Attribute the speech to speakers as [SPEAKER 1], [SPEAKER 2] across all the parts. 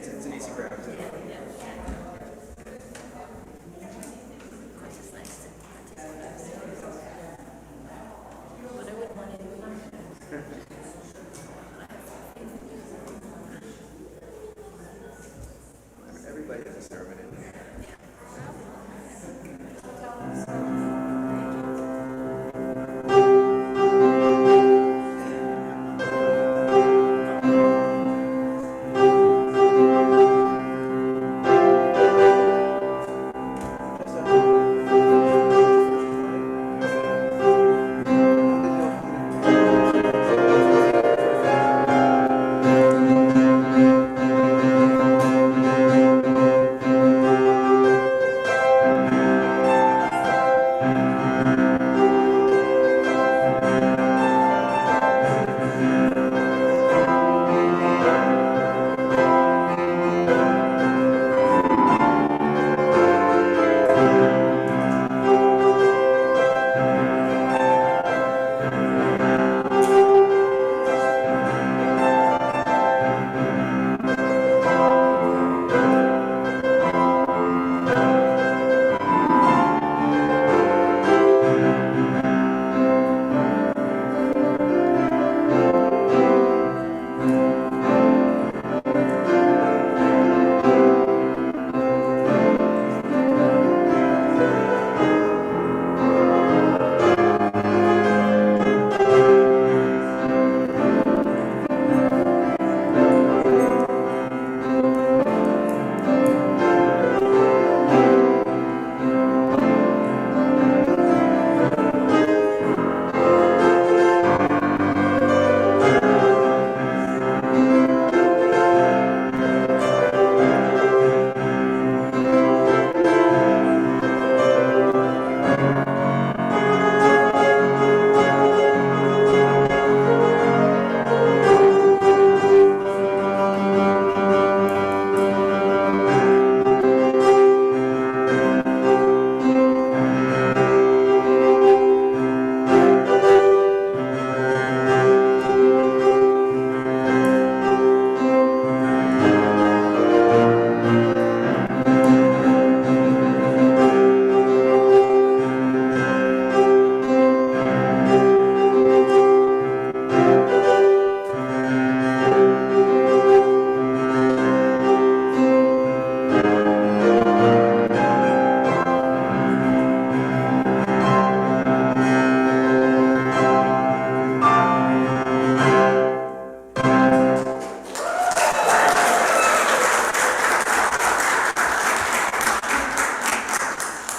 [SPEAKER 1] it's an easy grab too. Everybody has a sermon in here.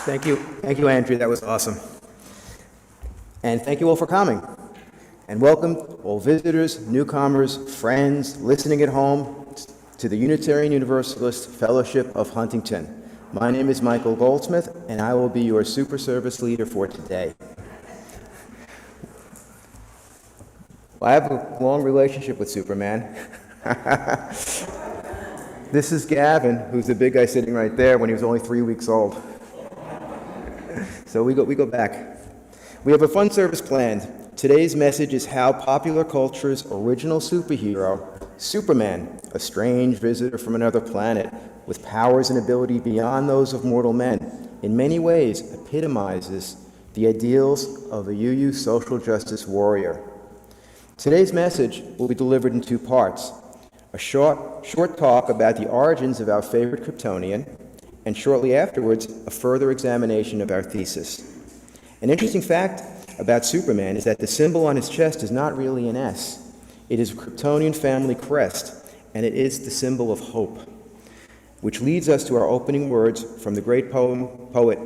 [SPEAKER 2] Thank you, Andrew. That was awesome. And thank you all for coming. And welcome all visitors, newcomers, friends, listening at home to the Unitarian Universalist Fellowship of Huntington. My name is Michael Goldsmith, and I will be your super service leader for today. Well, I have a long relationship with Superman. This is Gavin, who's the big guy sitting right there when he was only 3 weeks old. So we go back. We have a fun service planned. Today's message is how popular culture's original superhero, Superman, a strange visitor from another planet with powers and ability beyond those of mortal men, in many ways epitomizes the ideals of a UU social justice warrior. Today's message will be delivered in two parts. A short talk about the origins of our favorite Kryptonian, and shortly afterwards, a further examination of our thesis. An interesting fact about Superman is that the symbol on his chest is not really an S. It is a Kryptonian family crest, and it is the symbol of hope, which leads us to our opening words from the great poet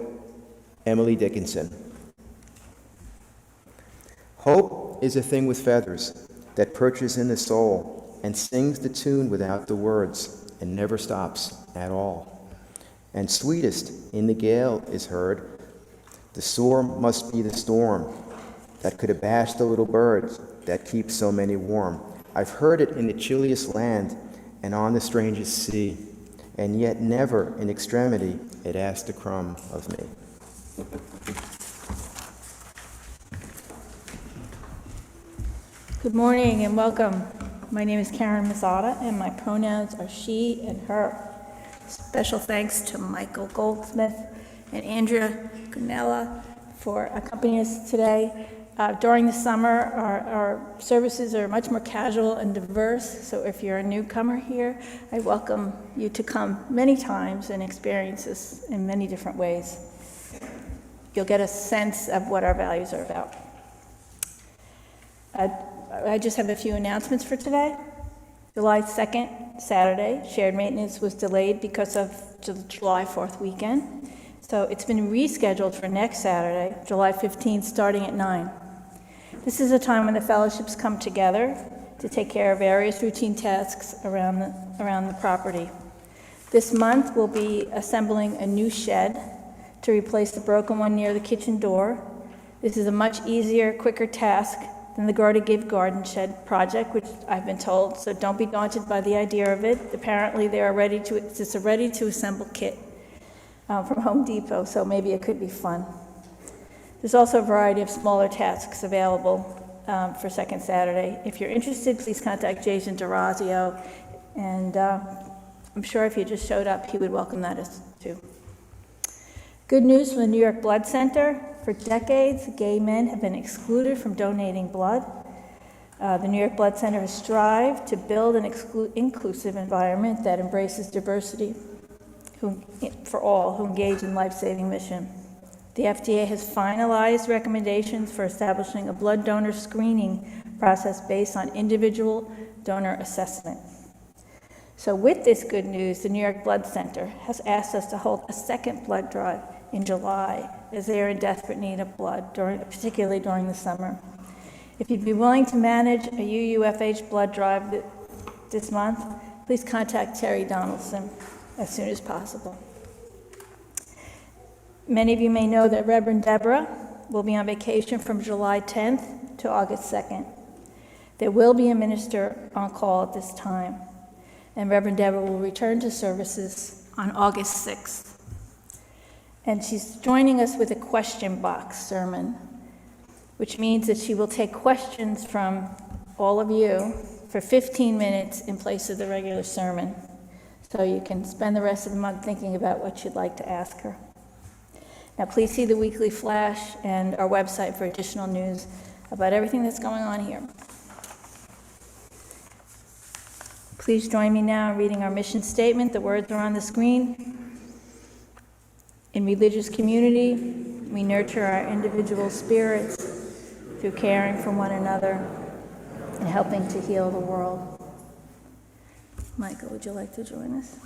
[SPEAKER 2] Emily Dickinson. Hope is a thing with feathers that perches in the soul and sings the tune without the words and never stops at all. And sweetest in the gale is heard, the soar must be the storm that could abash the little birds that keep so many warm. I've heard it in the chilliest land and on the strangest sea, and yet never in extremity it asked a crumb of me.
[SPEAKER 3] Good morning and welcome. My name is Karen Mazzata, and my pronouns are she and her. Special thanks to Michael Goldsmith and Andrea Gunella for accompanying us today. During the summer, our services are much more casual and diverse, so if you're a newcomer here, I welcome you to come many times and experience this in many different ways. You'll get a sense of what our values are about. I just have a few announcements for today. July 2nd, Saturday, shared maintenance was delayed because of the July 4th weekend. So it's been rescheduled for next Saturday, July 15th, starting at 9. This is a time when the fellowships come together to take care of various routine tasks around the property. This month, we'll be assembling a new shed to replace the broken one near the kitchen door. This is a much easier, quicker task than the Grow to Give garden shed project, which I've been told, so don't be daunted by the idea of it. Apparently, it's a ready-to-assemble kit from Home Depot, so maybe it could be fun. There's also a variety of smaller tasks available for second Saturday. If you're interested, please contact Jason DeRazio, and I'm sure if you just showed up, he would welcome that too. Good news from the New York Blood Center. For decades, gay men have been excluded from donating blood. The New York Blood Center has strived to build an inclusive environment that embraces diversity for all who engage in life-saving mission. The FDA has finalized recommendations for establishing a blood donor screening process based on individual donor assessment. So with this good news, the New York Blood Center has asked us to hold a second blood drive in July, as they are in desperate need of blood, particularly during the summer. If you'd be willing to manage a UUFH blood drive this month, please contact Terry Donaldson as soon as possible. Many of you may know that Reverend Deborah will be on vacation from July 10th to August 2nd. There will be a minister on call at this time, and Reverend Deborah will return to services on August 6th. And she's joining us with a question box sermon, which means that she will take questions from all of you for 15 minutes in place of the regular sermon. So you can spend the rest of the month thinking about what you'd like to ask her. Now, please see the weekly flash and our website for additional news about everything that's going on here. Please join me now in reading our mission statement. The words are on the screen. In religious community, we nurture our individual spirits through caring for one another and helping to heal the world. Michael, would you like to join us?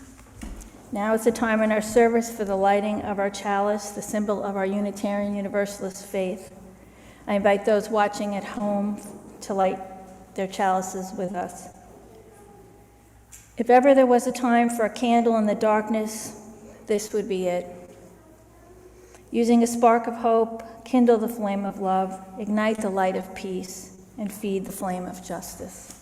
[SPEAKER 3] Now is the time in our service for the lighting of our chalice, the symbol of our Unitarian Universalist faith. I invite those watching at home to light their chalices with us. If ever there was a time for a candle in the darkness, this would be it. Using a spark of hope, kindle the flame of love, ignite the light of peace, and feed the flame of justice.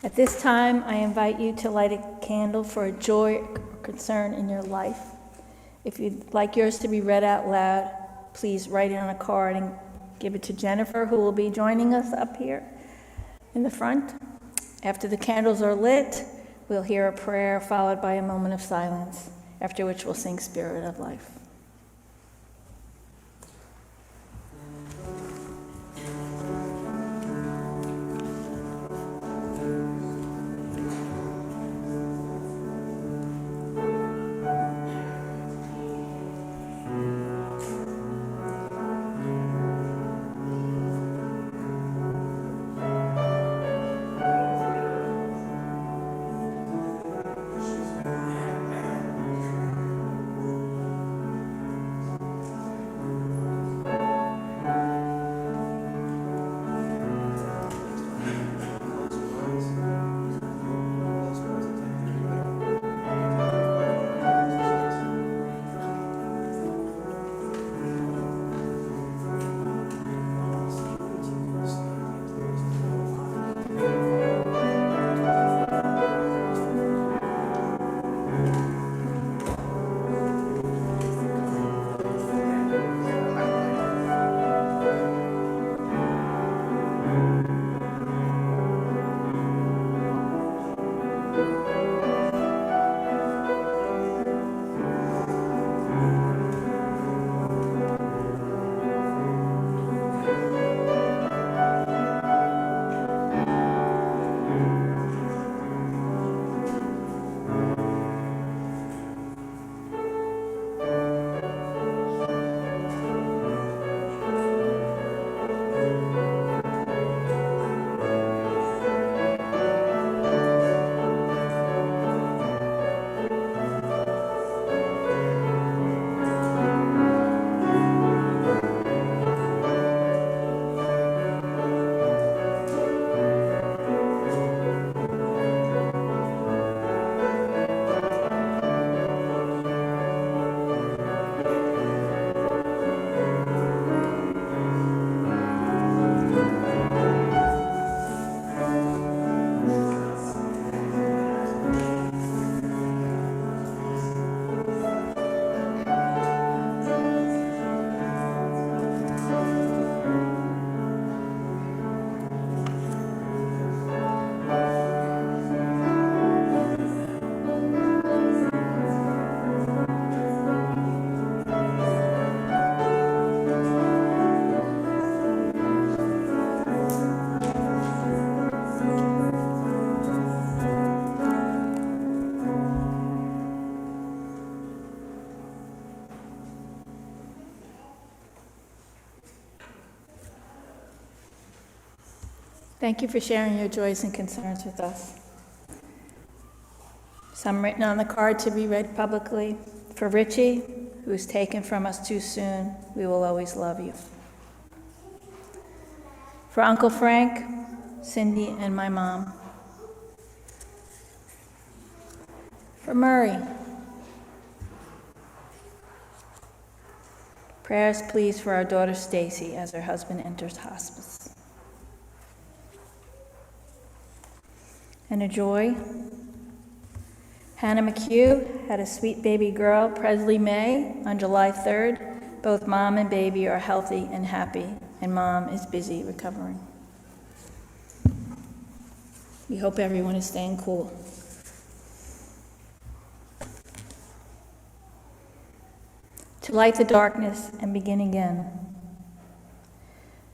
[SPEAKER 3] At this time, I invite you to light a candle for a joy or concern in your life. If you'd like yours to be read out loud, please write it on a card and give it to Jennifer, who will be joining us up here in the front. After the candles are lit, we'll hear a prayer followed by a moment of silence, after which we'll sing Spirit of Life. Thank you for sharing your joys and concerns with us. Some written on the card to be read publicly. For Richie, who was taken from us too soon, we will always love you. For Uncle Frank, Cindy, and my mom. For Murray. Prayers, please, for our daughter Stacy as her husband enters hospice. And a joy. Hannah McHugh had a sweet baby girl, Presley May, on July 3rd. Both mom and baby are healthy and happy, and mom is busy recovering. We hope everyone is staying cool. To light the darkness and begin again.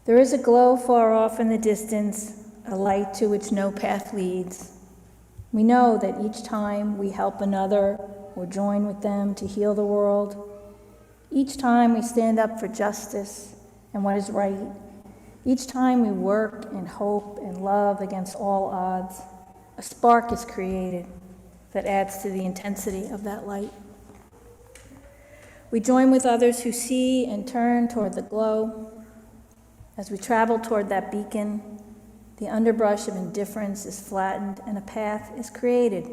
[SPEAKER 3] There is a glow far off in the distance, a light to which no path leads. We know that each time we help another or join with them to heal the world, each time we stand up for justice and what is right, each time we work and hope and love against all odds, a spark is created that adds to the intensity of that light. We join with others who see and turn toward the glow. As we travel toward that beacon, the underbrush of indifference is flattened and a path is created.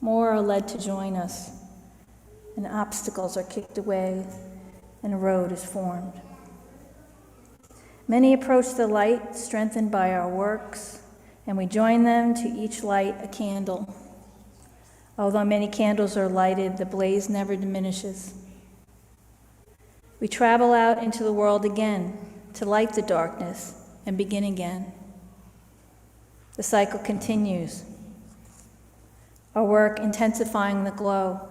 [SPEAKER 3] More are led to join us, and obstacles are kicked away, and a road is formed. Many approach the light, strengthened by our works, and we join them to each light a candle. Although many candles are lighted, the blaze never diminishes. We travel out into the world again to light the darkness and begin again. The cycle continues, our work intensifying the glow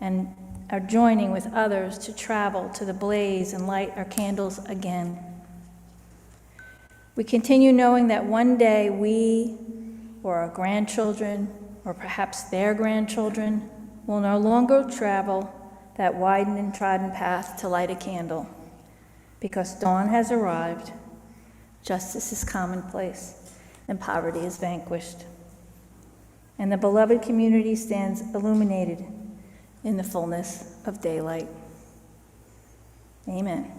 [SPEAKER 3] and our joining with others to travel to the blaze and light our candles again. We continue knowing that one day we, or our grandchildren, or perhaps their grandchildren, will no longer travel that widened and trodden path to light a candle, because dawn has arrived, justice is commonplace, and poverty is vanquished. And the beloved community stands illuminated in the fullness of daylight. Amen.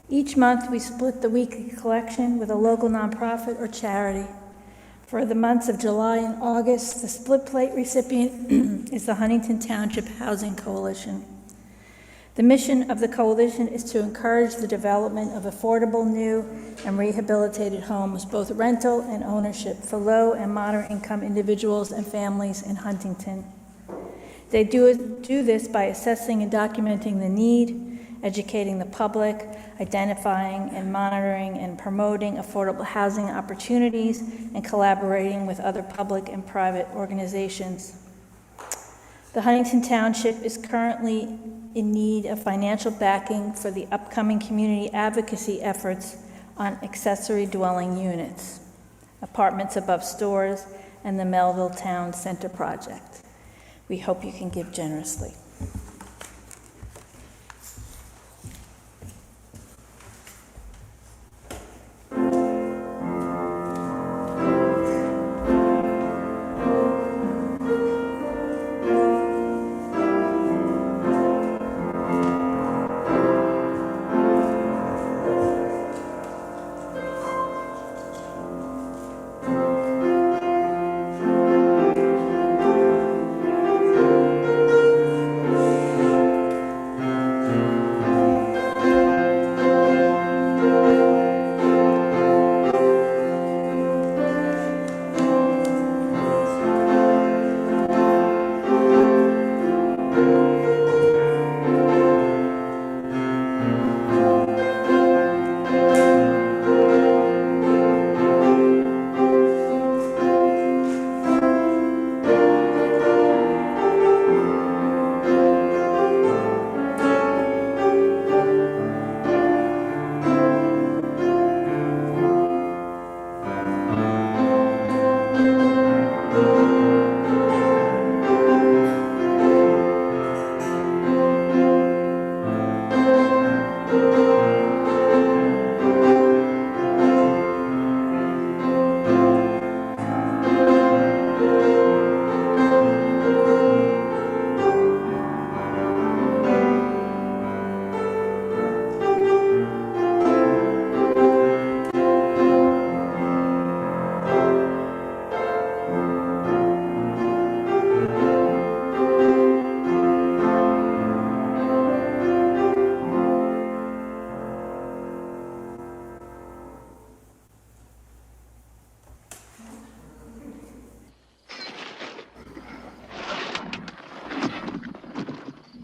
[SPEAKER 3] Each month, we split the weekly collection with a local nonprofit or charity. For the months of July and August, the split plate recipient is the Huntington Township Housing Coalition. The mission of the coalition is to encourage the development of affordable, new, and rehabilitated homes, both rental and ownership, for low and moderate income individuals and families in Huntington. They do this by assessing and documenting the need, educating the public, identifying and monitoring and promoting affordable housing opportunities, and collaborating with other public and private organizations. The Huntington Township is currently in need of financial backing for the upcoming community advocacy efforts on accessory dwelling units, apartments above stores, and the Melville Town Center project. We hope you can give generously.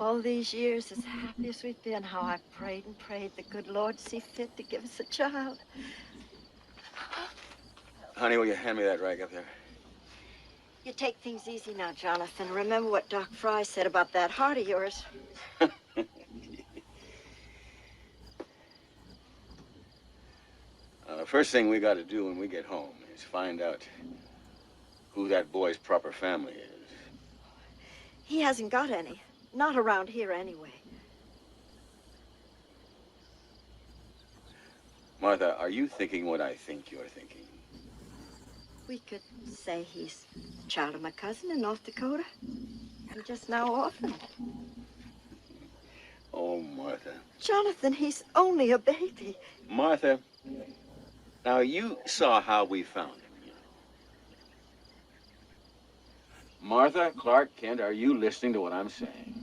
[SPEAKER 4] all these years, as happy as we've been, how I've prayed and prayed the good Lord see fit to give us a child.
[SPEAKER 5] Honey, will you hand me that rag up there?
[SPEAKER 4] You take things easy now, Jonathan. Remember what Doc Fry said about that heart of yours.
[SPEAKER 5] The first thing we got to do when we get home is find out who that boy's proper family is.
[SPEAKER 4] He hasn't got any. Not around here, anyway.
[SPEAKER 5] Martha, are you thinking what I think you're thinking?
[SPEAKER 4] We could say he's the child of my cousin in North Dakota. And just now orphaned.
[SPEAKER 5] Oh, Martha.
[SPEAKER 4] Jonathan, he's only a baby.
[SPEAKER 5] Martha, now you saw how we found him, you know. Martha, Clark Kent, are you listening to what I'm saying?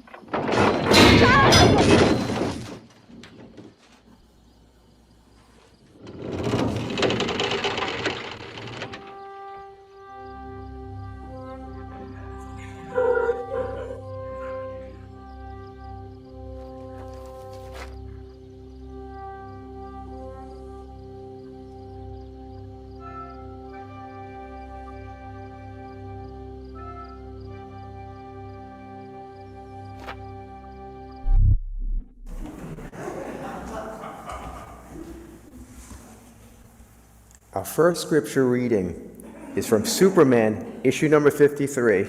[SPEAKER 2] Our first scripture reading is from Superman, issue number 53,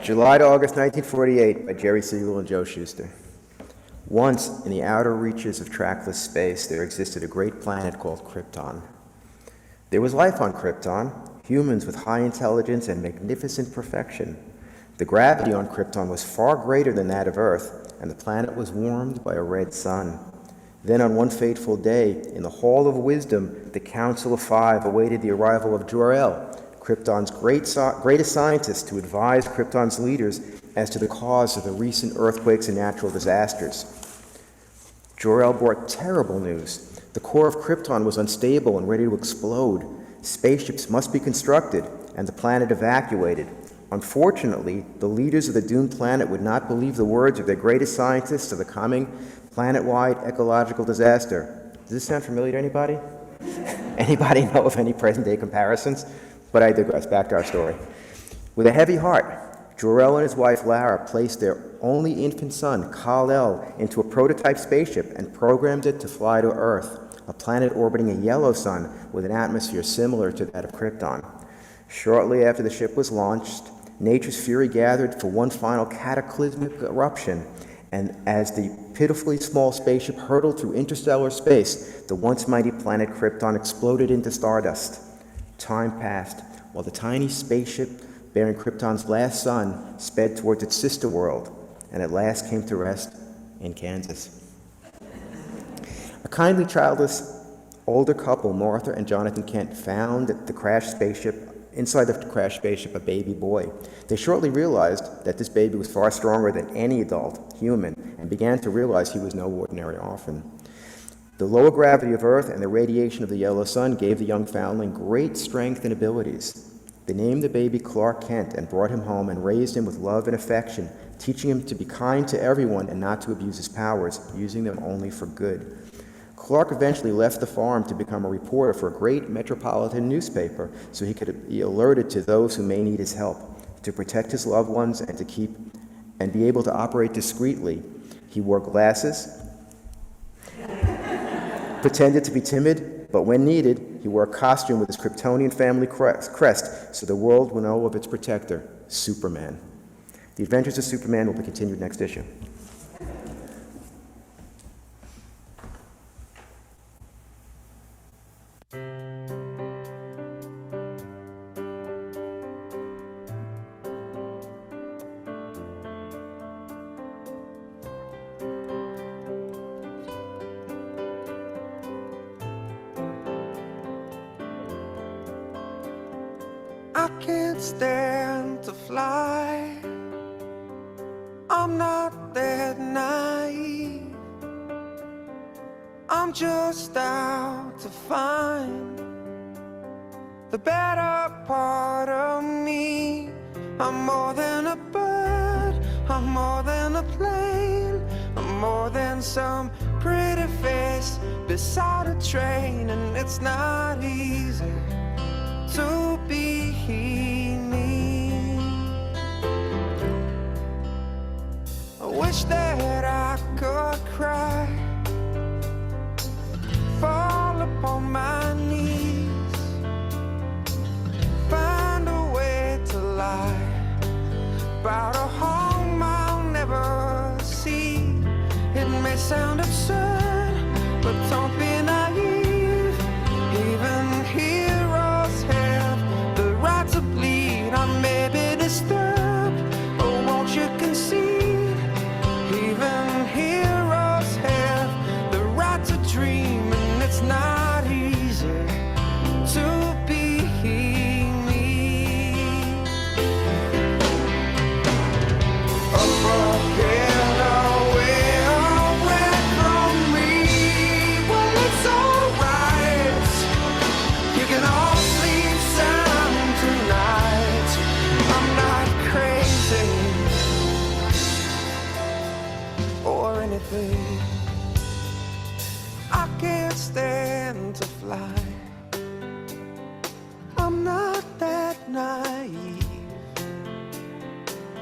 [SPEAKER 2] July to August 1948, by Jerry Siegel and Joe Shuster. Once, in the outer reaches of trackless space, there existed a great planet called Krypton. There was life on Krypton, humans with high intelligence and magnificent perfection. The gravity on Krypton was far greater than that of Earth, and the planet was warmed by a red sun. Then on one fateful day, in the Hall of Wisdom, the Council of Five awaited the arrival of Jor-El, Krypton's greatest scientist, to advise Krypton's leaders as to the cause of the recent earthquakes and natural disasters. Jor-El brought terrible news. The core of Krypton was unstable and ready to explode. Spaceships must be constructed and the planet evacuated. Unfortunately, the leaders of the doomed planet would not believe the words of their greatest scientists of the coming planet-wide ecological disaster. Does this sound familiar to anybody? Anybody know of any present-day comparisons? But I digress. Back to our story. With a heavy heart, Jor-El and his wife Lara placed their only infant son, Kal-El, into a prototype spaceship and programmed it to fly to Earth, a planet orbiting a yellow sun with an atmosphere similar to that of Krypton. Shortly after the ship was launched, nature's fury gathered for one final cataclysmic eruption, and as the pitifully small spaceship hurtled through interstellar space, the once mighty planet Krypton exploded into stardust. Time passed, while the tiny spaceship bearing Krypton's last son sped towards its sister world, and at last came to rest in Kansas. A kindly, childless, older couple, Martha and Jonathan Kent, found inside the crashed spaceship a baby boy. They shortly realized that this baby was far stronger than any adult human and began to realize he was no ordinary orphan. The lower gravity of Earth and the radiation of the yellow sun gave the young foundling great strength and abilities. They named the baby Clark Kent and brought him home and raised him with love and affection, teaching him to be kind to everyone and not to abuse his powers, using them only for good. Clark eventually left the farm to become a reporter for a great metropolitan newspaper so he could be alerted to those who may need his help, to protect his loved ones and be able to operate discreetly. He wore glasses, pretended to be timid, but when needed, he wore a costume with his Kryptonian family crest so the world will know of its protector, Superman. The Adventures of Superman will be continued next issue.
[SPEAKER 6] I can't stand to fly. I'm not that naive. I'm just out to find the better part of me. I'm more than a bird, I'm more than a plane, I'm more than some pretty face beside a train, and it's not easy to be me. I wish that I could cry, fall upon my knees, find a way to lie about a home I'll never see. It may sound absurd, but don't be naive. Even heroes have the right to bleed. I may be disturbed, but won't you concede? Even heroes have the right to dream, and it's not easy to be me. Up again, away from me. Well, it's alright. You can all sleep sound tonight. I'm not crazy or anything. I can't stand to fly. I'm not that naive.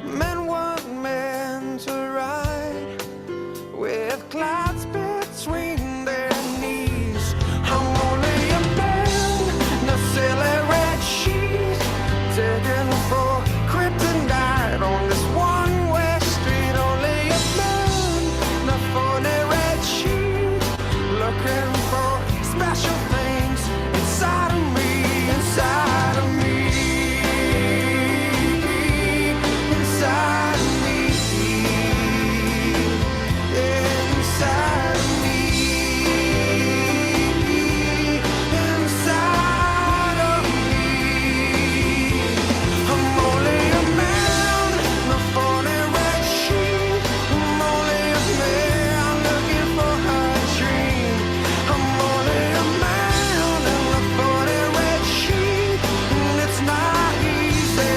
[SPEAKER 6] Men weren't meant to ride with clouds between their knees. I'm only a man, no silly red sheet, taken for kryptonite on this one-way street. Only a man, no phony red sheet, looking for special things inside of me, inside of me, inside of me, inside of me, inside of me. I'm only a man, no phony red sheet. I'm only a man looking for a dream. I'm only a man in a phony red sheet, and it's not easy.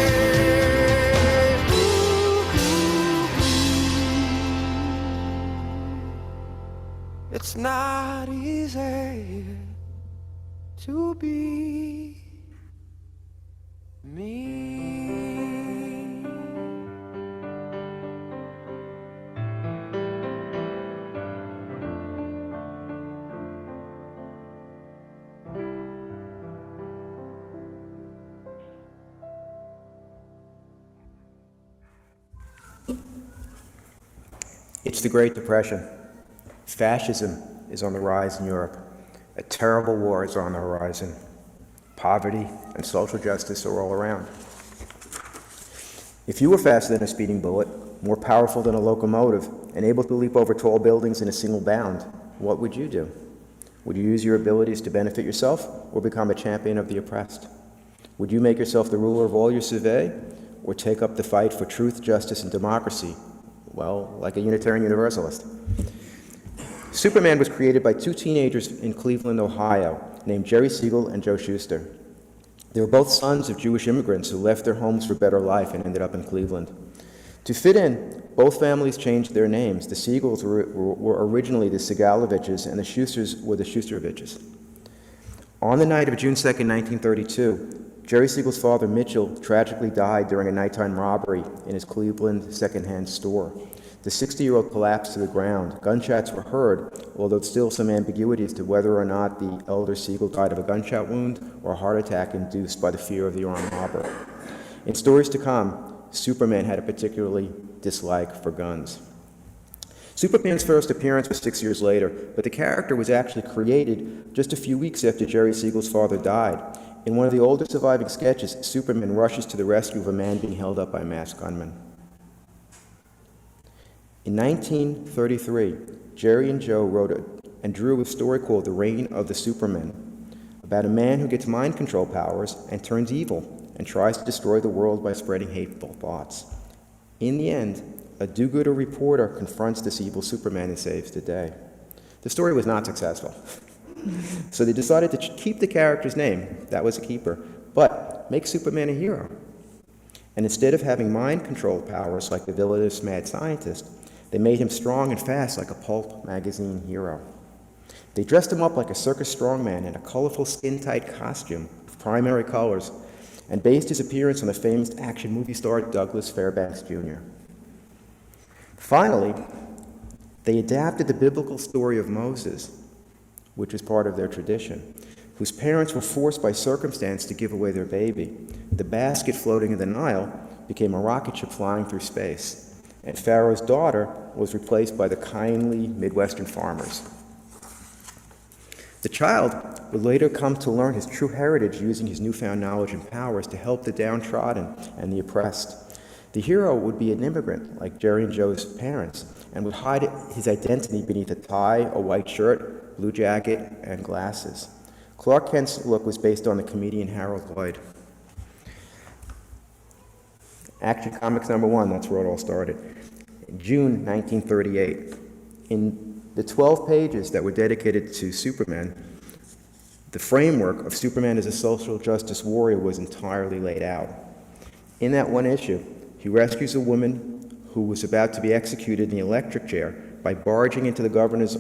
[SPEAKER 6] It's not easy to be me.
[SPEAKER 2] It's the Great Depression. Fascism is on the rise in Europe. A terrible war is on the horizon. Poverty and social justice are all around. If you were faster than a speeding bullet, more powerful than a locomotive, and able to leap over tall buildings in a single bound, what would you do? Would you use your abilities to benefit yourself or become a champion of the oppressed? Would you make yourself the ruler of all you survey, or take up the fight for truth, justice, and democracy? Well, like a Unitarian Universalist. Superman was created by two teenagers in Cleveland, Ohio, named Jerry Siegel and Joe Shuster. They were both sons of Jewish immigrants who left their homes for better life and ended up in Cleveland. To fit in, both families changed their names. The Siegels were originally the Segaloviches, and the Schusters were the Schusteroviches. On the night of June 2nd, 1932, Jerry Siegel's father, Mitchell, tragically died during a nighttime robbery in his Cleveland secondhand store. The 60-year-old collapsed to the ground. Gunshots were heard, although still some ambiguity as to whether or not the elder Siegel died of a gunshot wound or a heart attack induced by the fear of the armed robber. In stories to come, Superman had a particularly dislike for guns. Superman's first appearance was 6 years later, but the character was actually created just a few weeks after Jerry Siegel's father died. In one of the older surviving sketches, Superman rushes to the rescue of a man being held up by masked gunmen. In 1933, Jerry and Joe wrote and drew a story called The Reign of the Supermen, about a man who gets mind control powers and turns evil and tries to destroy the world by spreading hateful thoughts. In the end, a do-gooder reporter confronts this evil Superman and saves the day. The story was not successful. So they decided to keep the character's name, that was a keeper, but make Superman a hero. And instead of having mind control powers like the villainous mad scientist, They made him strong and fast like a pulp magazine hero. They dressed him up like a circus strongman in a colorful skin-tight costume of primary colors and based his appearance on the famous action movie star Douglas Fairbanks Jr. Finally, they adapted the biblical story of Moses, which is part of their tradition, whose parents were forced by circumstance to give away their baby. The basket floating in the Nile became a rocket ship flying through space, and Pharaoh's daughter was replaced by the kindly Midwestern farmers. The child would later come to learn his true heritage using his newfound knowledge and powers to help the downtrodden and the oppressed. The hero would be an immigrant, like Jerry and Joe's parents, and would hide his identity beneath a tie, a white shirt, blue jacket, and glasses. Clark Kent's look was based on the comedian Harold Lloyd. Action Comics #1, that's where it all started. In June 1938. In the 12 pages that were dedicated to Superman, the framework of Superman as a social justice warrior was entirely laid out. In that one issue, he rescues a woman who was about to be executed in the electric chair by barging into the governor's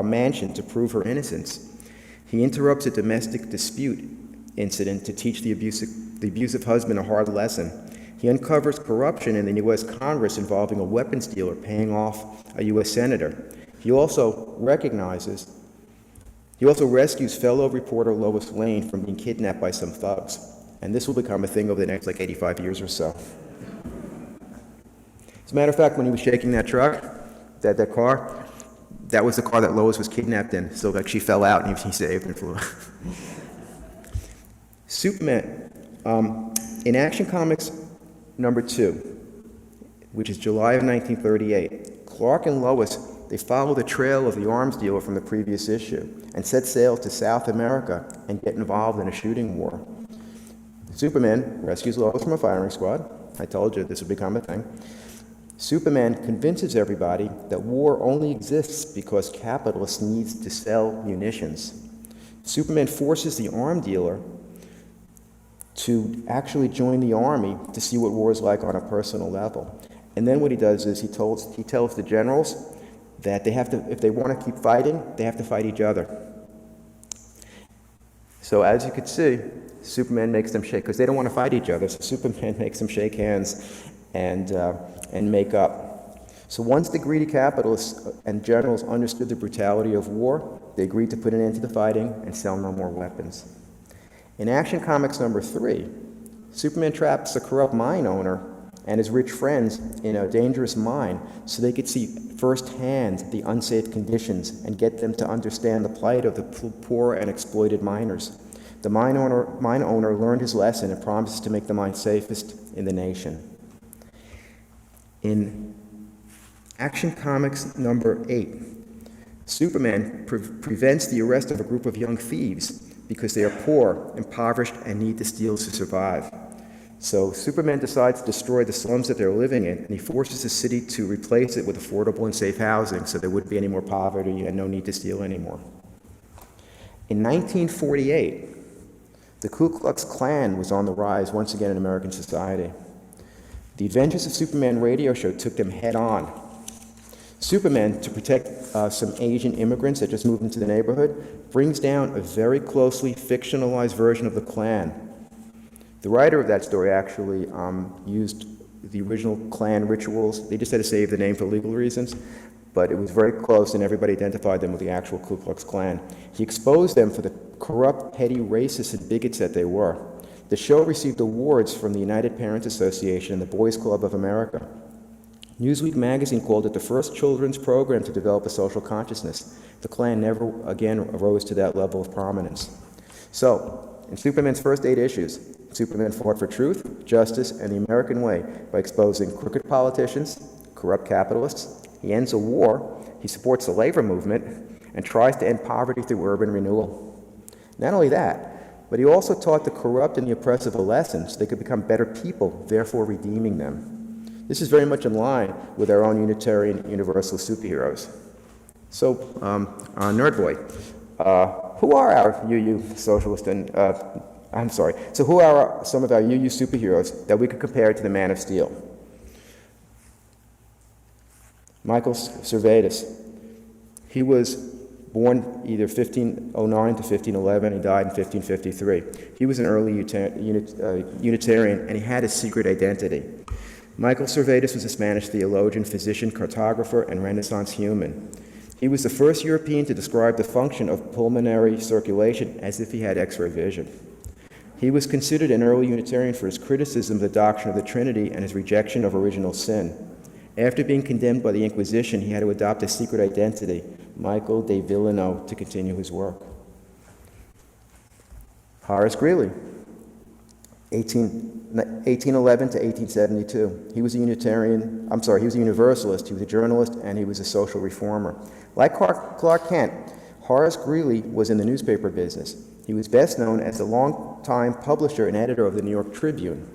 [SPEAKER 2] mansion to prove her innocence. He interrupts a domestic dispute incident to teach the abusive husband a hard lesson. He uncovers corruption in the U.S. Congress involving a weapons dealer paying off a U.S. senator. He also rescues fellow reporter Lois Lane from being kidnapped by some thugs. And this will become a thing over the next 85 years or so. As a matter of fact, when he was shaking that truck, that car, that was the car that Lois was kidnapped in. So she fell out and he saved her. Superman, in Action Comics #2, which is July of 1938, Clark and Lois, they follow the trail of the arms dealer from the previous issue and set sail to South America and get involved in a shooting war. Superman rescues Lois from a firing squad. I told you this would become a thing. Superman convinces everybody that war only exists because capitalists need to sell munitions. Superman forces the arm dealer to actually join the army to see what war is like on a personal level. And then what he does is he tells the generals that they have to, if they want to keep fighting, they have to fight each other. So as you could see, Superman makes them shake, because they don't want to fight each other, so Superman makes them shake hands and make up. So once the greedy capitalists and generals understood the brutality of war, they agreed to put an end to the fighting and sell no more weapons. In Action Comics #3, Superman traps a corrupt mine owner and his rich friends in a dangerous mine so they could see firsthand the unsafe conditions and get them to understand the plight of the poor and exploited miners. The mine owner learned his lesson and promised to make the mine safest in the nation. In Action Comics #8, Superman prevents the arrest of a group of young thieves because they are poor, impoverished, and need to steal to survive. So Superman decides to destroy the slums that they're living in, and he forces the city to replace it with affordable and safe housing so there wouldn't be any more poverty and no need to steal anymore. In 1948, the Ku Klux Klan was on the rise once again in American society. The Adventures of Superman radio show took them head on. Superman, to protect some Asian immigrants that just moved into the neighborhood, brings down a very closely fictionalized version of the Klan. The writer of that story actually used the original Klan rituals. They just had to save the name for legal reasons, but it was very close and everybody identified them with the actual Ku Klux Klan. He exposed them for the corrupt, petty racists and bigots that they were. The show received awards from the United Parents Association and the Boys Club of America. Newsweek magazine called it the first children's program to develop a social consciousness. The Klan never again arose to that level of prominence. So, in Superman's first 8 issues, Superman fought for truth, justice, and the American way by exposing crooked politicians, corrupt capitalists. He ends a war, he supports the labor movement, and tries to end poverty through urban renewal. Not only that, but he also taught the corrupt and the oppressive a lesson so they could become better people, therefore redeeming them. This is very much in line with our own Unitarian Universalist superheroes. So, Nerd Boy, who are our UU socialist and, so who are some of our UU superheroes that we could compare to the Man of Steel? Michael Servetus. He was born either 1509 to 1511. He died in 1553. He was an early Unitarian, and he had a secret identity. Michael Servetus was a Spanish theologian, physician, cartographer, and Renaissance human. He was the first European to describe the function of pulmonary circulation as if he had X-ray vision. He was considered an early Unitarian for his criticism of the doctrine of the Trinity and his rejection of original sin. After being condemned by the Inquisition, he had to adopt a secret identity, Michael de Villeneuve, to continue his work. Horace Greeley, 1811 to 1872. He was a Universalist, he was a journalist, and he was a social reformer. Like Clark Kent, Horace Greeley was in the newspaper business. He was best known as the longtime publisher and editor of the New York Tribune.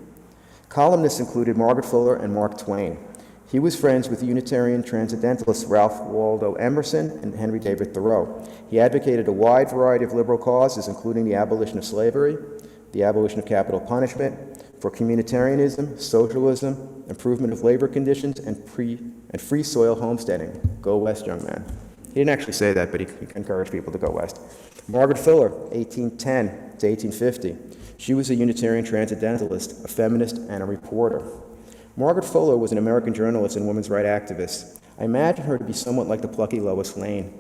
[SPEAKER 2] Columnists included Margaret Fuller and Mark Twain. He was friends with Unitarian Transcendentalists Ralph Waldo Emerson and Henry David Thoreau. He advocated a wide variety of liberal causes, including the abolition of slavery, the abolition of capital punishment, for communitarianism, socialism, improvement of labor conditions, and free soil homesteading. Go West, young man. He didn't actually say that, but he encouraged people to go west. Margaret Fuller, 1810 to 1850. She was a Unitarian Transcendentalist, a feminist, and a reporter. Margaret Fuller was an American journalist and women's rights activist. I imagine her to be somewhat like the plucky Lois Lane.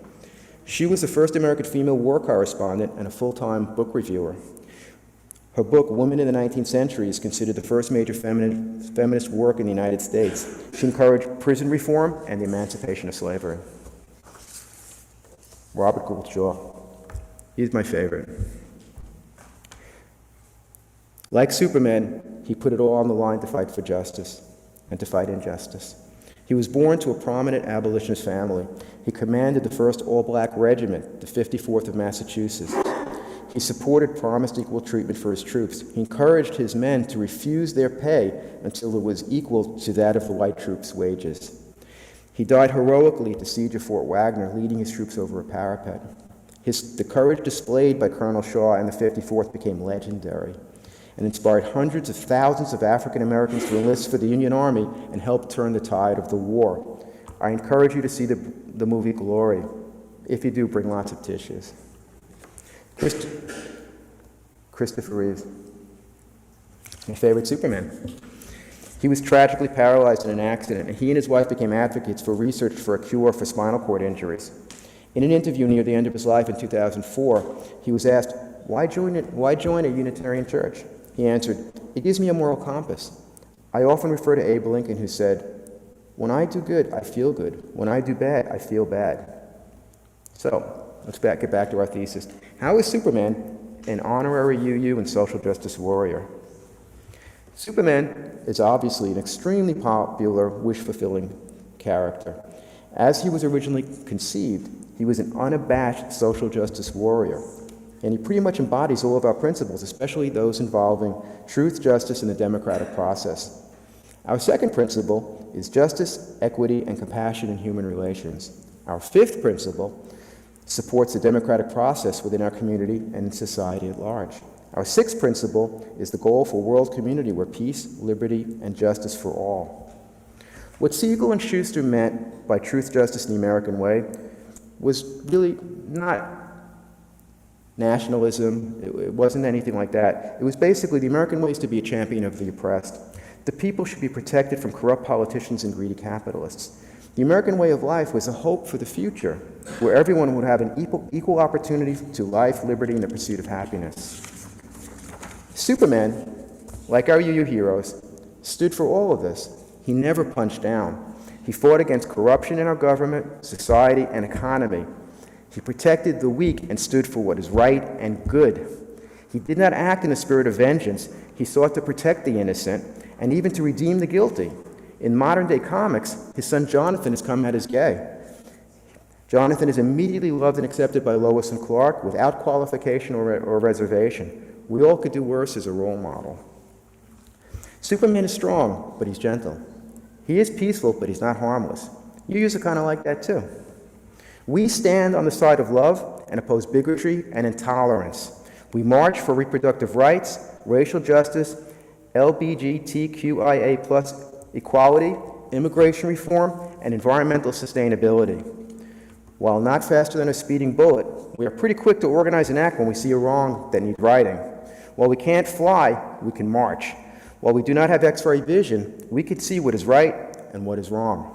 [SPEAKER 2] She was the first American female war correspondent and a full-time book reviewer. Her book, Women in the 19th Century, is considered the first major feminist work in the United States. She encouraged prison reform and the emancipation of slavery. Robert Gould Shaw. He's my favorite. Like Superman, he put it all on the line to fight for justice and to fight injustice. He was born to a prominent abolitionist family. He commanded the 1st All-Black Regiment, the 54th of Massachusetts. He supported promised equal treatment for his troops. He encouraged his men to refuse their pay until it was equal to that of the white troops' wages. He died heroically at the siege of Fort Wagner, leading his troops over a parapet. The courage displayed by Colonel Shaw and the 54th became legendary and inspired hundreds of thousands of African Americans to enlist for the Union Army and help turn the tide of the war. I encourage you to see the movie Glory. If you do, bring lots of tissues. Christopher Reeves, my favorite Superman. He was tragically paralyzed in an accident, and he and his wife became advocates for research for a cure for spinal cord injuries. In an interview near the end of his life in 2004, he was asked, why join a Unitarian church? He answered, it gives me a moral compass. I often refer to Abe Lincoln, who said, when I do good, I feel good. When I do bad, I feel bad. So, let's get back to our thesis. How is Superman an honorary UU and social justice warrior? Superman is obviously an extremely popular, wish-fulfilling character. As he was originally conceived, he was an unabashed social justice warrior. And he pretty much embodies all of our principles, especially those involving truth, justice, and the democratic process. Our second principle is justice, equity, and compassion in human relations. Our fifth principle supports the democratic process within our community and in society at large. Our sixth principle is the goal for a world community where peace, liberty, and justice for all. What Siegel and Schuster meant by truth, justice, and the American way was really not nationalism. It wasn't anything like that. It was basically the American way is to be a champion of the oppressed. The people should be protected from corrupt politicians and greedy capitalists. The American way of life was a hope for the future, where everyone would have an equal opportunity to life, liberty, and the pursuit of happiness. Superman, like our UU heroes, stood for all of this. He never punched down. He fought against corruption in our government, society, and economy. He protected the weak and stood for what is right and good. He did not act in a spirit of vengeance. He sought to protect the innocent and even to redeem the guilty. In modern-day comics, his son Jonathan has come out as gay. Jonathan is immediately loved and accepted by Lois and Clark without qualification or reservation. We all could do worse as a role model. Superman is strong, but he's gentle. He is peaceful, but he's not harmless. UUs are kind of like that too. We stand on the side of love and oppose bigotry and intolerance. We march for reproductive rights, racial justice, LGBTQIA+ equality, immigration reform, and environmental sustainability. While not faster than a speeding bullet, we are pretty quick to organize and act when we see a wrong that needs righting. While we can't fly, we can march. While we do not have X-ray vision, we can see what is right and what is wrong.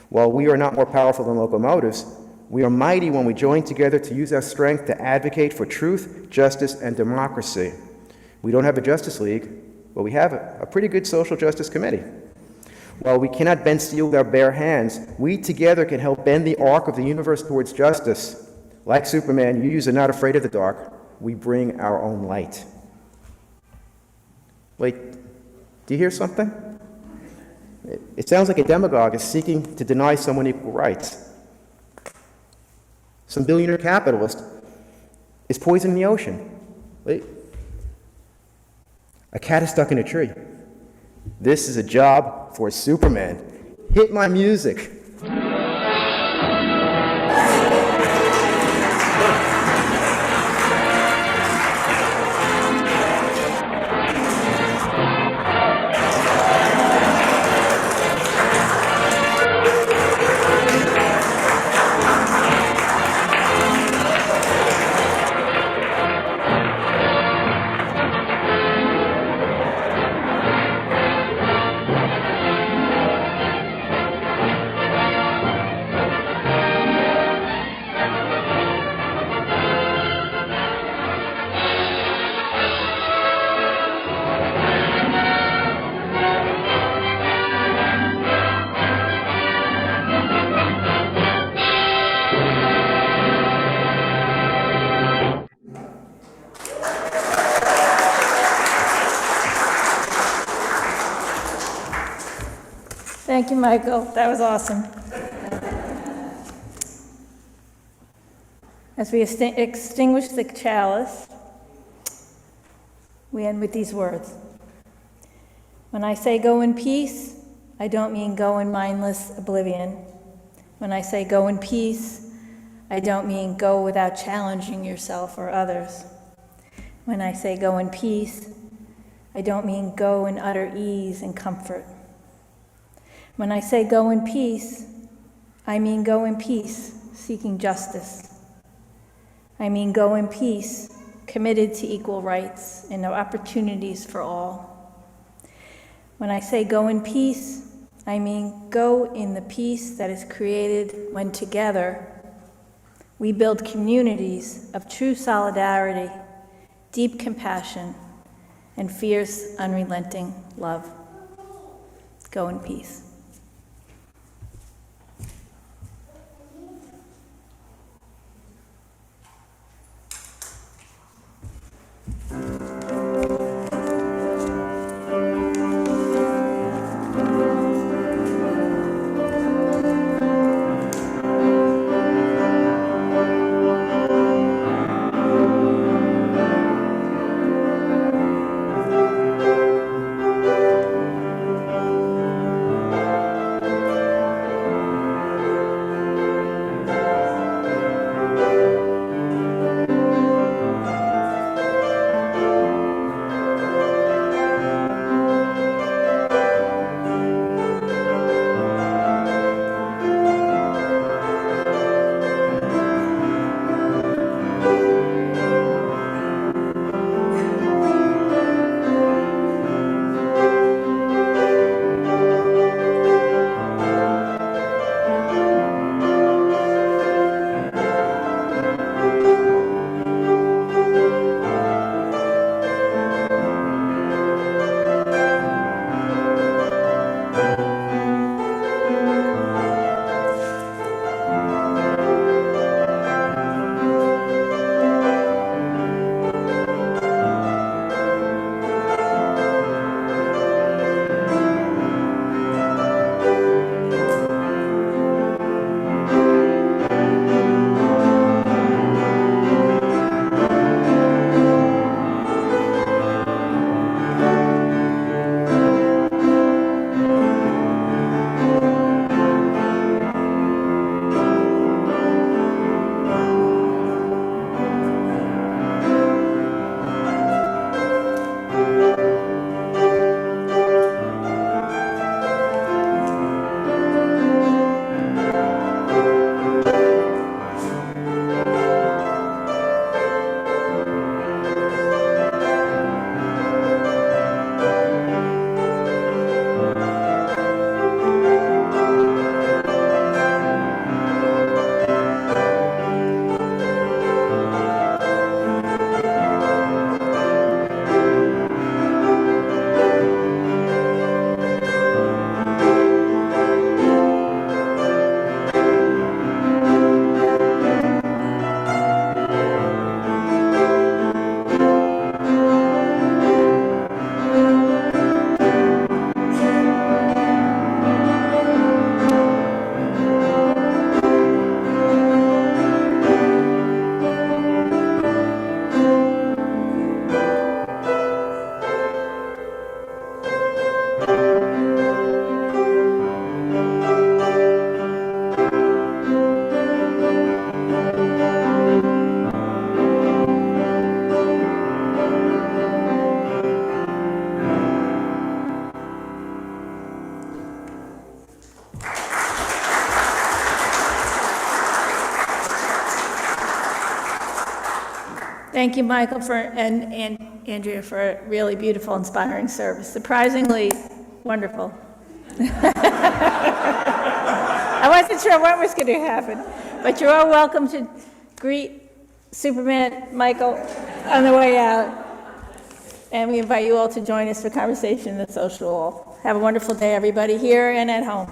[SPEAKER 2] While we are not more powerful than locomotives, we are mighty when we join together to use our strength to advocate for truth, justice, and democracy. We don't have a Justice League, but we have a pretty good social justice committee. While we cannot bend steel with our bare hands, we together can help bend the arc of the universe towards justice. Like Superman, you are not afraid of the dark. We bring our own light. Wait, do you hear something? It sounds like a demagogue is seeking to deny someone equal rights. Some billionaire capitalist is poisoning the ocean. Wait. A cat is stuck in a tree. This is a job for Superman. Hit my music.
[SPEAKER 3] Thank you, Michael. That was awesome. As we extinguish the chalice, we end with these words. When I say go in peace, I don't mean go in mindless oblivion. When I say go in peace, I don't mean go without challenging yourself or others. When I say go in peace, I don't mean go in utter ease and comfort. When I say go in peace, I mean go in peace, seeking justice. I mean go in peace, committed to equal rights and opportunities for all. When I say go in peace, I mean go in the peace that is created when together we build communities of true solidarity, deep compassion, and fierce, unrelenting love. Go in peace. Thank you, Michael, and Andrea, for a really beautiful, inspiring service. Surprisingly wonderful. I wasn't sure what was going to happen, but you're all welcome to greet Superman Michael on the way out. And we invite you all to join us for conversation in the social hall. Have a wonderful day, everybody, here and at home.